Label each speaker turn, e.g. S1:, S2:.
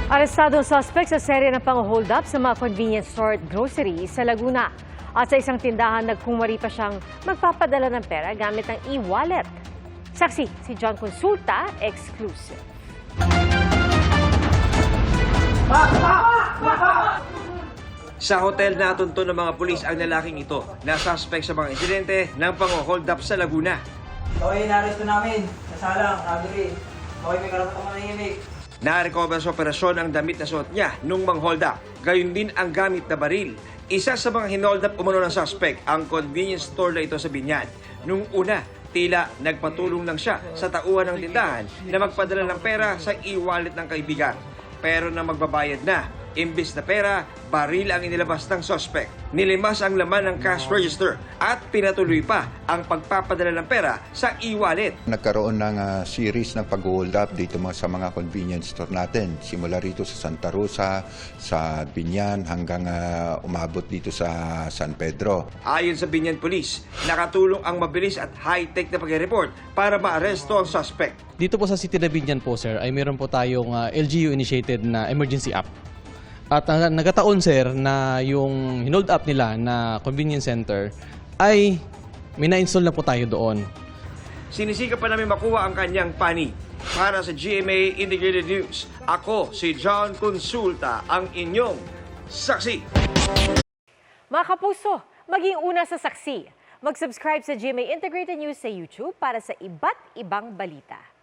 S1: Arestado ang suspect sa serye ng pang-hold up sa mga convenience store at grocery sa Laguna. At sa isang tindahan, nagkumwari pa siyang magpapadala ng pera gamit ang e-wallet. Saksi, si John Consulta, exclusive.
S2: Sa hotel natunto ng mga pulis ang lalaking ito na suspect sa mga insidente ng pang-hold up sa Laguna.
S3: Okay, naresto namin. Nasalang, robbery. Okay, may karapatang manahimik.
S2: Na-recover sa operasyon ang damit na suot niya nung mang-hold up. Gayun din ang gamit na baril. Isa sa mga hinold up umano ng suspect ang convenience store na ito sa Binyan. Nung una, tila nagpatulong lang siya sa tauhan ng tindahan na magpadala ng pera sa e-wallet ng kaibigan. Pero nang magbabayad na, imbis na pera, baril ang inilabas ng suspect. Nilimas ang laman ng cash register at pinatuloy pa ang pagpapadala ng pera sa e-wallet.
S4: Nagkaroon ng series ng pag-hold up dito sa mga convenience store natin. Simula rito sa Santa Rosa, sa Binyan, hanggang umabot dito sa San Pedro.
S2: Ayon sa Binyan Police, nakatulong ang mabilis at high-tech na pag-report para maaresto ang suspect.
S5: Dito po sa City na Binyan po, sir, ay meron po tayong LGU-initiated na emergency app. At nagkataon, sir, na yung hinold up nila na convenience center ay may na-install na po tayo doon.
S2: Sinisika pa namin makuha ang kanyang pani. Para sa GMA Integrated News, ako si John Consulta, ang inyong saksi.
S1: Mga kapuso, maging una sa saksi. Mag-subscribe sa GMA Integrated News sa YouTube para sa iba't ibang balita.